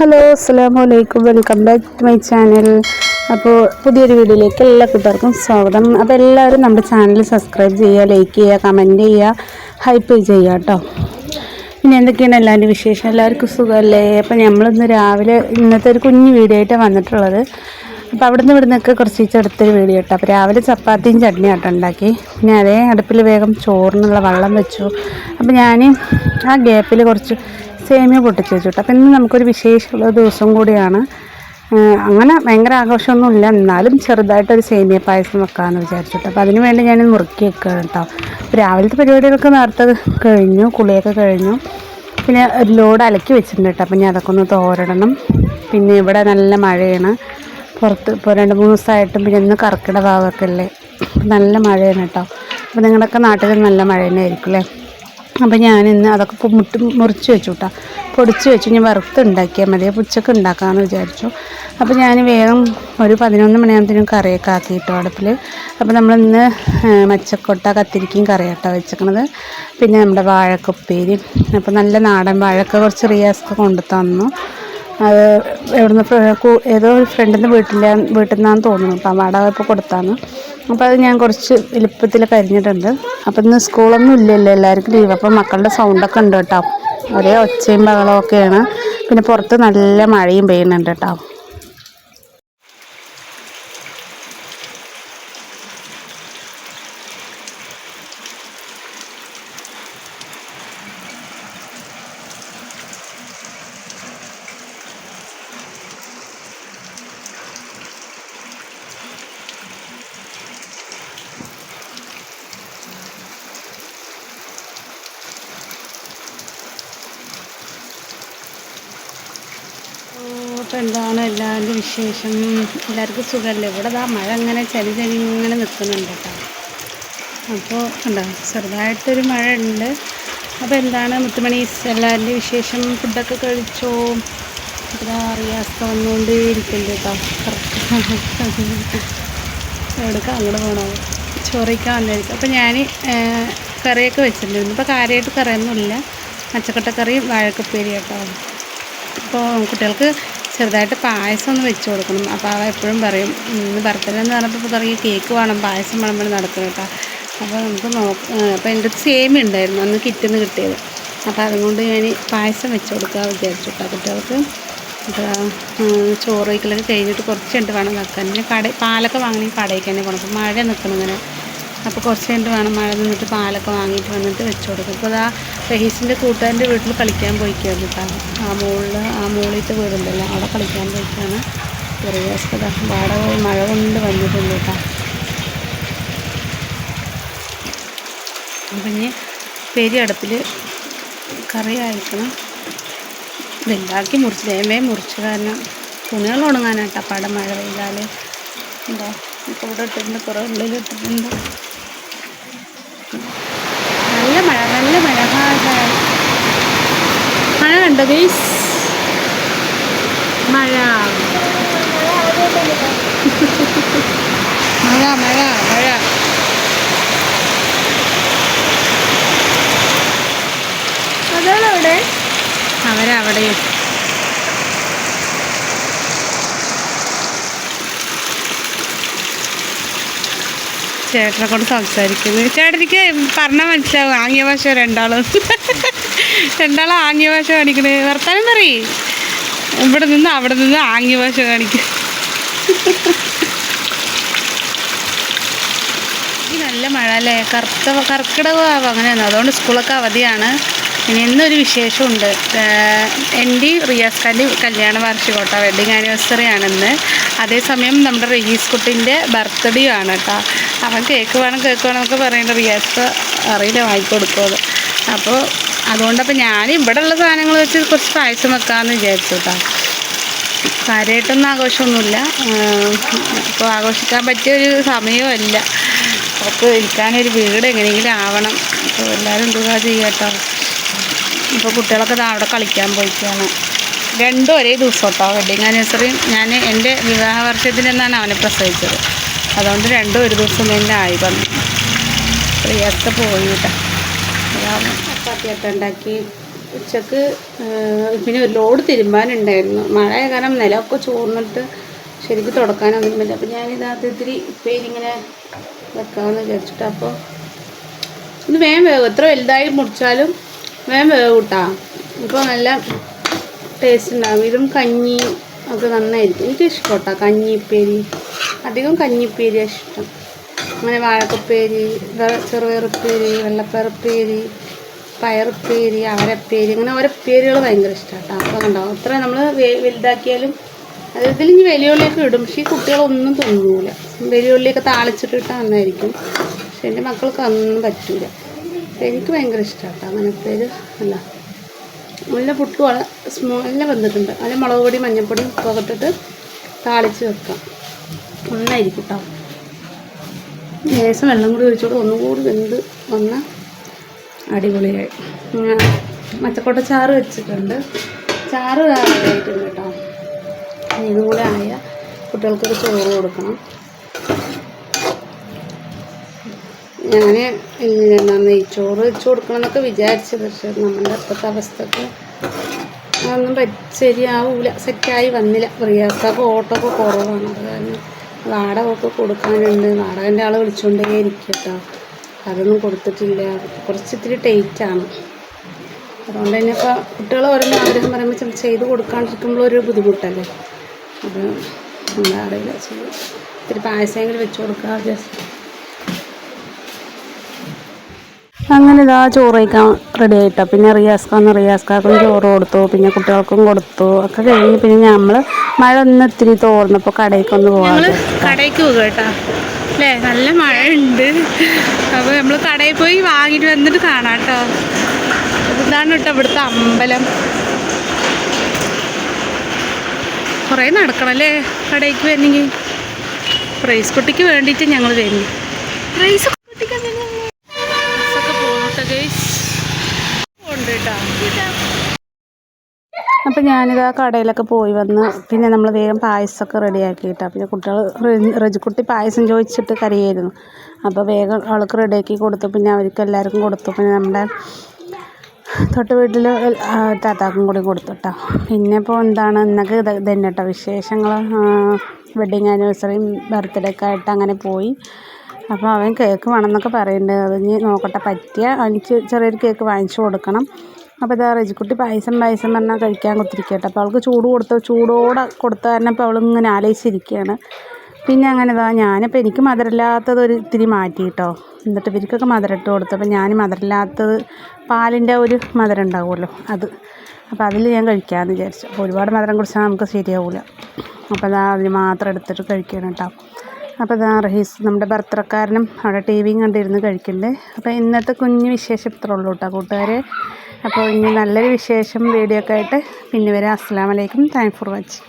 Hello അസ്സലാമലൈക്കും, welcome back to my channel. അപ്പോൾ പുതിയൊരു വീഡിയോയിലേക്ക് എല്ലാ കൂട്ടുകാർക്കും സ്വാഗതം. അപ്പോൾ എല്ലാവരും നമ്മുടെ ചാനൽ സബ്സ്ക്രൈബ് ചെയ്യുക, ലൈക്ക് ചെയ്യുക, കമൻറ്റ് ചെയ്യുക, ഹൈപ്പ് ചെയ്യുക കേട്ടോ. പിന്നെ എന്തൊക്കെയാണ് എല്ലാവരും വിശേഷം? എല്ലാവർക്കും സുഖമല്ലേ? അപ്പോൾ നമ്മളിന്ന് രാവിലെ ഇന്നത്തെ ഒരു കുഞ്ഞു വീഡിയോ ആയിട്ടാണ് വന്നിട്ടുള്ളത്. അപ്പോൾ അവിടുന്ന് ഇവിടുന്നൊക്കെ കുറച്ച് എടുത്തൊരു വീഡിയോ കേട്ടോ. അപ്പോൾ രാവിലെ ചപ്പാത്തിയും ചട്നിയും ആട്ടോ ഉണ്ടാക്കി. പിന്നെ അതേ അടുപ്പിൽ വേഗം ചോറിനുള്ള വെള്ളം വെച്ചു. അപ്പോൾ ഞാൻ ആ ഗ്യാപ്പിൽ കുറച്ച് സേമിയ പൊട്ടിച്ച് വെച്ചു കേട്ടോ. അപ്പം ഇന്ന് നമുക്കൊരു വിശേഷമുള്ള ദിവസം കൂടിയാണ്. അങ്ങനെ ഭയങ്കര ആഘോഷമൊന്നുമില്ല, എന്നാലും ചെറുതായിട്ടൊരു സേമിയ പായസം വെക്കാമെന്ന് വിചാരിച്ചിട്ട്. അപ്പോൾ അതിന് വേണ്ടി ഞാൻ മുറുക്കി വെക്കുകയാണ് കേട്ടോ. രാവിലത്തെ പരിപാടികളൊക്കെ നേരത്തെ കഴിഞ്ഞു, കുളിയൊക്കെ കഴിഞ്ഞു. പിന്നെ ഒരു ലോഡ് അലക്കി വെച്ചിട്ടുണ്ട് കേട്ടോ. അപ്പം ഞാൻ അതൊക്കെ ഒന്ന് തോരടണം. പിന്നെ ഇവിടെ നല്ല മഴയാണ് പുറത്ത്. ഇപ്പോൾ 2-3 ദിവസമായിട്ടും പിന്നെ ഇന്ന് കർക്കിടക ഭാഗമൊക്കെ അല്ലേ, നല്ല മഴയാണ് കേട്ടോ. അപ്പോൾ നിങ്ങളുടെയൊക്കെ നാട്ടിൽ നല്ല മഴ തന്നെ ആയിരിക്കും അല്ലേ. അപ്പോൾ ഞാനിന്ന് അതൊക്കെ മുറിച്ച് വെച്ചു കേട്ടോ, പൊടിച്ച് വെച്ചു. ഞാൻ വറുത്തുണ്ടാക്കിയാൽ മതി, ഉച്ചക്ക് ഉണ്ടാക്കാമെന്ന് വിചാരിച്ചു. അപ്പോൾ ഞാൻ വേഗം ഒരു 11 മണിയാകുമ്പോഴത്തേനും കറിയൊക്കെ ആക്കിയിട്ടു അടുപ്പിൽ. അപ്പോൾ നമ്മളിന്ന് മച്ചക്കൊട്ട കത്തിരിക്കയും കറിയാട്ടോ വെച്ചേക്കണത്. പിന്നെ നമ്മുടെ വാഴക്കുപ്പേരി. അപ്പോൾ നല്ല നാടൻ വാഴക്ക കുറച്ച് റിയാസ്ക്ക് കൊണ്ടു തന്നു. അത് എവിടുന്ന് ഏതോ ഒരു ഫ്രണ്ടിൻ്റെ വീട്ടിൽ നിന്നാന്ന് തോന്നുന്നു. അപ്പം വാടക ഇപ്പോൾ കൊടുത്താന്ന്. അപ്പോൾ അത് ഞാൻ കുറച്ച് എളുപ്പത്തിലൊക്കെ അരിഞ്ഞിട്ടുണ്ട്. അപ്പം ഇന്ന് സ്കൂളൊന്നും ഇല്ലല്ലോ, എല്ലാവർക്കും ലീവ്. അപ്പം മക്കളുടെ സൗണ്ടൊക്കെ ഉണ്ട് കേട്ടോ, ഒരേ ഒച്ചയും ബഹളമൊക്കെയാണ്. പിന്നെ പുറത്ത് നല്ല മഴയും പെയ്യുന്നുണ്ട് കേട്ടോ. അപ്പോൾ എന്താണ് എല്ലാവരുടെ വിശേഷം? എല്ലാവർക്കും സുഖമല്ലേ? ഇവിടെ മഴ അങ്ങനെ ചരി ഇങ്ങനെ നിൽക്കുന്നുണ്ട് കേട്ടോ. അപ്പോൾ ഉണ്ടോ, ചെറുതായിട്ടൊരു മഴ ഉണ്ട്. അപ്പോൾ എന്താണ് മുത്തുമണീസ് എല്ലാവരുടെയും വിശേഷം? ഫുഡൊക്കെ കഴിച്ചോ? ഇവിടെ റിയാസ്ത വന്നുകൊണ്ട് ഇരിക്കുന്നുണ്ട് കേട്ടോ. എവിടേക്ക് അങ്ങോട്ട് പോകണോ? ചോറിക്കാൻ വന്നിരിക്കും. അപ്പോൾ ഞാൻ കറിയൊക്കെ വെച്ചിട്ടുണ്ട്. ഇപ്പോൾ കാര്യമായിട്ട് കറിയൊന്നുമില്ല, മച്ചക്കൊട്ടക്കറിയും വാഴക്കുപ്പേരി കേട്ടോ. അപ്പോൾ കുട്ടികൾക്ക് ചെറുതായിട്ട് പായസം ഒന്ന് വെച്ച് കൊടുക്കണം. അപ്പോൾ അവ എപ്പോഴും പറയും ഇന്ന് ബർത്ത്ഡേ എന്ന് പറഞ്ഞപ്പോൾ പറയും കേക്ക് വേണം, പായസം വേണം നടക്കും കേട്ടോ. അപ്പോൾ നമുക്ക് അപ്പോൾ എൻ്റെ അടുത്ത് സേമിയ ഉണ്ടായിരുന്നു അന്ന് കിറ്റിൽ നിന്ന് കിട്ടിയത്. അപ്പോൾ അതുകൊണ്ട് ഞാൻ പായസം വെച്ച് കൊടുക്കാൻ വിചാരിച്ചു കേട്ടോ കുട്ടികൾക്ക്. അപ്പോൾ ചോറ് വയ്ക്കലൊക്കെ കഴിഞ്ഞിട്ട് കുറച്ച് കഴിഞ്ഞിട്ട് വേണം വെക്കാൻ. പിന്നെ പാലൊക്കെ വാങ്ങണമെങ്കിൽ കടയിൽ തന്നെ പോകണം. അപ്പോൾ മഴ നിൽക്കണം ഇങ്ങനെ. അപ്പോൾ കുറച്ച് കഴിഞ്ഞിട്ട് വേണം, മഴ നിന്നിട്ട് പാലൊക്കെ വാങ്ങിയിട്ട് വന്നിട്ട് വെച്ച് കൊടുക്കും. അപ്പോൾ റഹീസിൻ്റെ കൂട്ടുകാരൻ്റെ വീട്ടിൽ കളിക്കാൻ പോയിക്കായിരുന്നു കേട്ടോ. ആ മുകളിലത്തെ വീടുണ്ടല്ലോ, അവിടെ കളിക്കാൻ പോയിക്കാണ്. ചെറിയ വാടക മഴ കൊണ്ട് വന്നിട്ടുണ്ട് കേട്ടോ. പിന്നെ പെരി അടുപ്പിൽ കറി അയക്കണം. ഇതെല്ലാക്കി മുറിച്ച് വേമേ മുറിച്ച്, കാരണം തുണികൾ ഉണങ്ങാനായിട്ടോ പടം മഴ പെയ്താൽ. എന്താ ഇപ്പോൾ ഇവിടെ ഇട്ടിട്ടുണ്ട്, കുറേ ഉള്ളിലിട്ടിട്ടുണ്ട്. നല്ല മഴ മഴ കണ്ടോ ഗൈസ്? മഴ മഴ മഴ മഴ അതാണ് അവരവിടെയും. ചേട്ടനെ കൊണ്ട് സംസാരിക്കുന്നത്. ചേട്ടനിക്ക് പറഞ്ഞാൽ മനസ്സിലാവും, ആംഗ്യ ഭാഷ രണ്ടാളും ആംഗ്യ ഭാഷ കാണിക്കണേ. വർത്താനം പറയും, ഇവിടെ നിന്ന് അവിടെ നിന്ന് ആംഗ്യ ഭാഷ കാണിക്കും. നല്ല മഴ അല്ലേ, കർക്കിടകമാവും അങ്ങനെയാണ്. അതുകൊണ്ട് സ്കൂളൊക്കെ അവധിയാണ്. ഇനി ഇന്നൊരു വിശേഷമുണ്ട്. എൻ്റെയും റിയാസ് ഖാൻ്റെയും കല്യാണ വാർഷികോട്ടോ, വെഡിങ് ആനിവേഴ്സറി ആണെന്ന്. അതേസമയം നമ്മുടെ റഹീസ് കുട്ടിൻ്റെ ബർത്ത്ഡേ ആണ് കേട്ടോ. അവൻ കേക്ക് വേണം എന്നൊക്കെ പറയുന്നത് റിയാസ് അറിയില്ല, വാങ്ങിക്കൊടുക്കുമത്. അപ്പോൾ അതുകൊണ്ടപ്പോൾ ഞാൻ ഇവിടെ ഉള്ള സാധനങ്ങൾ വെച്ച് കുറച്ച് പായസം വെക്കാമെന്ന് വിചാരിച്ചു കേട്ടോ. കാര്യമായിട്ടൊന്നും ആഘോഷമൊന്നുമില്ല. അപ്പോൾ ആഘോഷിക്കാൻ പറ്റിയൊരു സമയമല്ല. അപ്പോൾ ഇരിക്കാനൊരു വീട് എങ്ങനെയെങ്കിലും ആവണം. അപ്പോൾ എല്ലാവരും എന്തുക ചെയ്യുക കേട്ടോ. ഇപ്പോൾ കുട്ടികളൊക്കെ അവിടെ കളിക്കാൻ പോയിക്കാണ്. രണ്ടും ഒരേ ദിവസം കേട്ടോ. വെഡിങ് ആനിവേഴ്സറിയും ഞാൻ എൻ്റെ വിവാഹ വർഷത്തിൽ നിന്നാണ് അവനെ പ്രസവിച്ചത്. അതുകൊണ്ട് രണ്ടും ഒരു ദിവസം തന്നെ ആയി വന്നു. പ്രിയൊക്കെ പോയി കേട്ടോ. ചപ്പാത്തിയൊക്കെ ഉണ്ടാക്കി ഉച്ചക്ക് പിന്നെ ഒരു ലോഡ് തിരുമ്പാനുണ്ടായിരുന്നു. മഴയായ കാരണം നിലമൊക്കെ ചോർന്നിട്ട് ശരിക്കും തുടക്കാനൊന്നും പറ്റില്ല. അപ്പോൾ ഞാനിത് ഇത്തിരി ഉപ്പേരി ഇങ്ങനെ വെക്കാമെന്ന് വിചാരിച്ചിട്ട്. അപ്പോൾ ഇത് വേഗം വേവും, എത്ര വലുതായി മുറിച്ചാലും വേഗം വേവും കൂട്ടാ. ഇപ്പോൾ നല്ല ടേസ്റ്റ് ഉണ്ടാകും. ഇതും കഞ്ഞി ഒക്കെ നന്നായിരിക്കും. എനിക്കിഷ്ടം കേട്ടോ കഞ്ഞിപ്പേരി, അധികം കഞ്ഞിപ്പേരിയാണ് ഇഷ്ടം. അങ്ങനെ വാഴക്കപ്പേരി, ചെറുപയറുപ്പേരി, വെള്ളപ്പയറുപ്പേരി, പയറുപ്പേരി, അവരപ്പേരി, അങ്ങനെ ഓരോ പേരുകൾ ഭയങ്കര ഇഷ്ടമാണ് കേട്ടോ. അപ്പോൾ ഉണ്ടാവും അത്ര നമ്മൾ വലുതാക്കിയാലും അത് ഇതിലിഞ്ഞ് വലിയുള്ളിയൊക്കെ ഇടും. പക്ഷേ ഈ കുട്ടികളൊന്നും തിന്നൂല. വലിയുള്ളിയൊക്കെ താളിച്ചിട്ടിട്ടാൽ നന്നായിരിക്കും. പക്ഷെ എൻ്റെ മക്കൾക്ക് അതൊന്നും പറ്റൂല. എനിക്ക് ഭയങ്കര ഇഷ്ടമാണ് കേട്ടോ അങ്ങനെ പേര്. അല്ല നല്ല പുട്ടും നല്ല വന്നിട്ടുണ്ട്. അതിൽ മുളക് പൊടി മഞ്ഞൾപ്പൊടി ഉപ്പൊക്കെ ഇട്ടിട്ട് താളിച്ച് വെക്കാം, നന്നായിരിക്കും കേട്ടോ. ലേശം വെള്ളം കൂടി ഒഴിച്ചോട്ട് ഒന്നുകൂടി വെന്ത് വന്ന അടിപൊളിയായി. മച്ചക്കോട്ട ചാറ് വെച്ചിട്ടുണ്ട്, ചാറ് ആയിട്ടുണ്ട് കേട്ടോ. ഇതും കൂടെ ആയ കുട്ടികൾക്കൊരു ചോറ് കൊടുക്കണം. ഞാൻ നെയ്ച്ചോറ് വെച്ച് കൊടുക്കണം എന്നൊക്കെ വിചാരിച്ചത്, പക്ഷെ നമ്മുടെ ഇപ്പോഴത്തെ അവസ്ഥക്ക് അതൊന്നും ശരിയാവില്ല, സെറ്റായി വന്നില്ല. റിയാസ്ക്കൊക്കെ ഓട്ടോ ഒക്കെ കുറവാണ്. അത് കാരണം വാടകയൊക്കെ കൊടുക്കാനുണ്ട്. വാടകൻ്റെ ആൾ വിളിച്ചുകൊണ്ടേ ഇരിക്കും കേട്ടോ. അതൊന്നും കൊടുത്തിട്ടില്ല. ഇത്തിരി ടൈറ്റാണ്. അതുകൊണ്ട് തന്നെ ഇപ്പോൾ കുട്ടികൾ ഓരോന്ന് ആഗ്രഹം പറയുമ്പോൾ ചെയ്ത് കൊടുക്കാണ്ടിരിക്കുമ്പോൾ ഒരു ബുദ്ധിമുട്ടല്ലേ. അത് എന്താ അറിയില്ല, ഇത്തിരി പായസമെങ്കിലും വെച്ച് കൊടുക്കുക ജസ്റ്റ്. അങ്ങനെ ഇതാ ചോറ് കഴിക്കാൻ റെഡി ആയിട്ടോ. പിന്നെ റിയാസ്ക്കാക്കും ചോറ് കൊടുത്തു, പിന്നെ കുട്ടികൾക്കും കൊടുത്തു. ഒക്കെ കഴിഞ്ഞ് പിന്നെ നമ്മൾ മഴ ഒന്ന് ഇത്തിരി തോർന്നപ്പോൾ കടയിലേക്കൊന്ന് പോകാം. കടയിലേക്ക് പോകുക കേട്ടോ അല്ലേ, നല്ല മഴ ഉണ്ട്. അപ്പോൾ നമ്മൾ കടയിൽ പോയി വാങ്ങിയിട്ട് വന്നിട്ട് കാണാം കേട്ടോ. ഇതാണ് കേട്ടോ ഇവിടുത്തെ അമ്പലം. കുറേ നടക്കണം അല്ലേ കടയിലേക്ക് വരണമെങ്കിൽ. പ്രൈസ് കുട്ടിക്ക് വേണ്ടിയിട്ട് ഞങ്ങൾ വരുന്നു. പ്രൈസ് കുട്ടിക്ക് അപ്പം ഞാനിത് ആ കടയിലൊക്കെ പോയി വന്ന് പിന്നെ നമ്മൾ വേഗം പായസമൊക്കെ റെഡിയാക്കിയിട്ടാണ്. പിന്നെ കുട്ടികൾ റജിക്കുട്ടി പായസം ചോദിച്ചിട്ട് കരയായിരുന്നു. അപ്പോൾ വേഗം അവൾക്ക് റെഡിയാക്കി കൊടുത്തു. പിന്നെ അവർക്ക് എല്ലാവർക്കും കൊടുത്തു. പിന്നെ നമ്മുടെ തൊട്ട് വീട്ടിൽ താത്താക്കും കൂടി കൊടുത്തു കേട്ടോ. പിന്നെ ഇപ്പോൾ എന്താണ് ഇന്നൊക്കെ തന്നെ കേട്ടോ വിശേഷങ്ങൾ. വെഡ്ഡിങ് ആനിവേഴ്സറിയും ബർത്ത്ഡേ ഒക്കെ ആയിട്ട് അങ്ങനെ പോയി. അപ്പോൾ അവൻ കേക്ക് വേണമെന്നൊക്കെ പറയുന്നുണ്ട്. അതിന് നോക്കട്ടെ, പറ്റിയ എനിക്ക് ചെറിയൊരു കേക്ക് വാങ്ങിച്ചു കൊടുക്കണം. അപ്പോൾ ഇതാ റജിക്കുട്ടി പായസം പറഞ്ഞാൽ കഴിക്കാൻ കുത്തിരിക്കട്ടെ. അപ്പോൾ അവൾക്ക് ചൂടോടെ കൊടുത്ത കാരണം ഇപ്പോൾ അവളിങ്ങനെ ആലോചിച്ചിരിക്കുകയാണ്. പിന്നെ അങ്ങനെ ഇതാ ഞാനിപ്പോൾ എനിക്ക് മധുരമില്ലാത്തത് ഒരു ഇത്തിരി മാറ്റി കേട്ടോ. എന്നിട്ട് ഇവർക്കൊക്കെ മധുരം ഇട്ട് കൊടുത്തു. അപ്പോൾ ഞാൻ മധുരമില്ലാത്തത് പാലിൻ്റെ ഒരു മധുരം ഉണ്ടാവുമല്ലോ അത്, അപ്പോൾ അതിൽ ഞാൻ കഴിക്കാമെന്ന് വിചാരിച്ചു. അപ്പോൾ ഒരുപാട് മധുരം കുടിച്ചാൽ നമുക്ക് ശരിയാവില്ല. അപ്പോൾ അതാ അതിന് മാത്രം എടുത്തിട്ട് കഴിക്കണം കേട്ടോ. അപ്പോൾ ഇതാ റഹീസ് നമ്മുടെ ഭർത്തൃക്കാരനും അവിടെ ടി വിയും കണ്ടിരുന്ന് കഴിക്കുന്നുണ്ട്. അപ്പോൾ ഇന്നത്തെ കുഞ്ഞ് വിശേഷം ഇത്രേ ഉള്ളൂ കേട്ടോ കൂട്ടുകാരെ. അപ്പോൾ ഇനി നല്ലൊരു വിശേഷം വീഡിയോ ഒക്കെ ആയിട്ട് പിന്നെ വരാം. അസ്സലാമു അലൈക്കും. Thanks for watching.